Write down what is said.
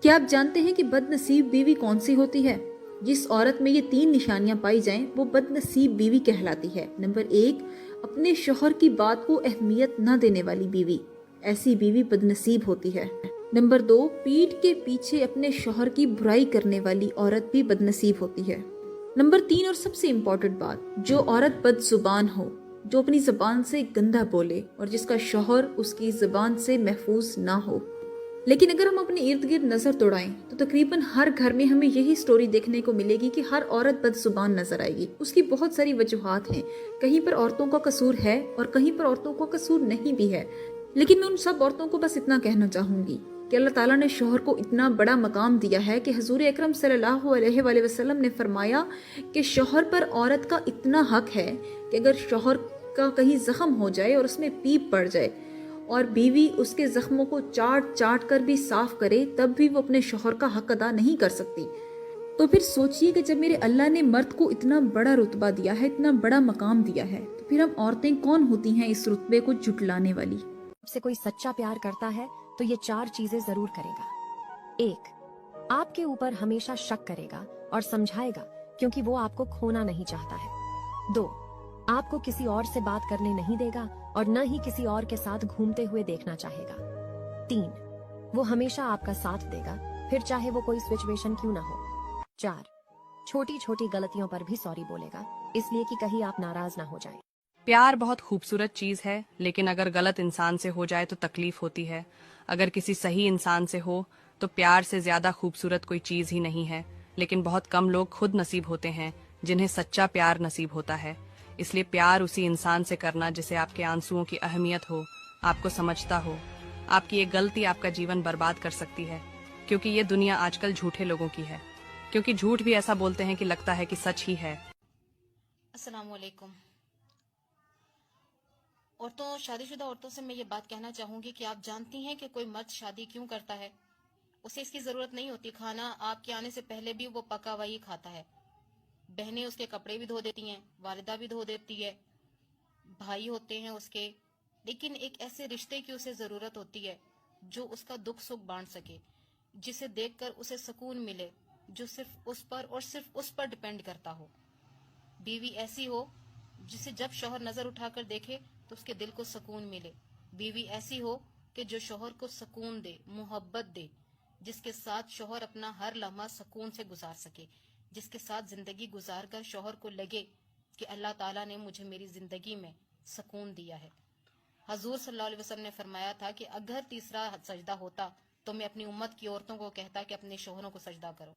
کیا آپ جانتے ہیں کہ بد نصیب بیوی کون سی ہوتی ہے؟ جس عورت میں یہ 3 نشانیاں پائی جائیں وہ بد نصیب بیوی کہلاتی ہے۔ نمبر 1، اپنے شوہر کی بات کو اہمیت نہ دینے والی بیوی، ایسی بیوی بد نصیب ہوتی ہے۔ نمبر 2، پیٹھ کے پیچھے اپنے شوہر کی برائی کرنے والی عورت بھی بد نصیب ہوتی ہے۔ نمبر 3 اور سب سے امپورٹنٹ بات، جو عورت بد زبان ہو، جو اپنی زبان سے گندہ بولے اور جس کا شوہر اس کی زبان سے محفوظ نہ ہو۔ لیکن اگر ہم اپنے ارد گرد نظر دوڑائیں تو تقریباً ہر گھر میں ہمیں یہی سٹوری دیکھنے کو ملے گی کہ ہر عورت بد زبان نظر آئے گی۔ اس کی بہت ساری وجوہات ہیں، کہیں پر عورتوں کا قصور ہے اور کہیں پر عورتوں کا قصور نہیں بھی ہے، لیکن میں ان سب عورتوں کو بس اتنا کہنا چاہوں گی کہ اللہ تعالیٰ نے شوہر کو اتنا بڑا مقام دیا ہے کہ حضور اکرم صلی اللہ علیہ وآلہ وسلم نے فرمایا کہ شوہر پر عورت کا اتنا حق ہے کہ اگر شوہر کا کہیں زخم ہو جائے اور اس میں پیپ پڑ جائے اور بیوی اس کے زخموں کو چاٹ چاٹ کر بھی صاف کرے تب بھی وہ اپنے شوہر کا حق ادا نہیں کر سکتی۔ تو پھر سوچئے کہ جب میرے اللہ نے مرد کو اتنا بڑا رتبہ دیا ہے، اتنا بڑا مقام دیا ہے، تو پھر ہم عورتیں کون ہوتی ہیں اس رتبے کو جھٹلانے والی؟ سے کوئی سچا پیار کرتا ہے تو یہ 4 چیزیں ضرور کرے گا۔ 1، آپ کے اوپر ہمیشہ شک کرے گا اور سمجھائے گا کیونکہ وہ آپ کو کھونا نہیں چاہتا ہے۔ 2، آپ کو کسی اور سے بات کرنے نہیں دے گا اور نہ ہی کسی اور کے ساتھ گھومتے ہوئے دیکھنا چاہے گا۔ 3، وہ ہمیشہ آپ کا ساتھ دے گا پھر چاہے وہ کوئی سچویشن کیوں نہ ہو۔ 4، چھوٹی چھوٹی غلطیوں پر بھی سوری بولے گا اس لیے کہ کہیں آپ ناراض نہ ہو جائیں۔ پیار بہت خوبصورت چیز ہے، لیکن اگر غلط انسان سے ہو جائے تو تکلیف ہوتی ہے۔ اگر کسی صحیح انسان سے ہو تو پیار سے زیادہ خوبصورت کوئی چیز ہی نہیں ہے، لیکن بہت کم لوگ خود نصیب ہوتے ہیں جنہیں سچا پیار نصیب ہوتا ہے۔ اس لیے پیار اسی انسان سے کرنا جسے آپ کے آنسوؤں کی اہمیت ہو، آپ کو سمجھتا ہو۔ آپ کی ایک غلطی آپ کا جیون برباد کر سکتی ہے، کیونکہ یہ دنیا آج کل جھوٹے لوگوں کی ہے، کیونکہ جھوٹ بھی ایسا بولتے ہیں کہ لگتا ہے کہ سچ ہی ہے۔ السلام علیکم عورتوں، شادی شدہ عورتوں سے میں یہ بات کہنا چاہوں گی کہ آپ جانتی ہیں کہ کوئی مرد شادی کیوں کرتا ہے؟ اسے اس کی ضرورت نہیں ہوتی، کھانا آپ کے آنے سے پہلے بھی وہ پکا ہوا ہی کھاتا ہے۔ بہنیں اس کے کپڑے بھی دھو دیتی ہیں، والدہ بھی دھو دیتی ہے، بھائی ہوتے ہیں اس کے، لیکن ایک ایسے رشتے کی اسے ضرورت ہوتی ہے جو اس کا دکھ سکھ بانٹ سکے، جسے دیکھ کر اسے سکون ملے، جو صرف اس پر اور صرف اس پر ڈیپینڈ کرتا ہو۔ بیوی ایسی ہو جسے جب شوہر نظر اٹھا کر دیکھے تو اس کے دل کو سکون ملے۔ بیوی ایسی ہو کہ جو شوہر کو سکون دے، محبت دے، جس کے ساتھ شوہر اپنا ہر لمحہ سکون سے گزار سکے، جس کے ساتھ زندگی گزار کر شوہر کو لگے کہ اللہ تعالیٰ نے مجھے میری زندگی میں سکون دیا ہے۔ حضور صلی اللہ علیہ وسلم نے فرمایا تھا کہ اگر تیسرا سجدہ ہوتا تو میں اپنی امت کی عورتوں کو کہتا کہ اپنے شوہروں کو سجدہ کرو۔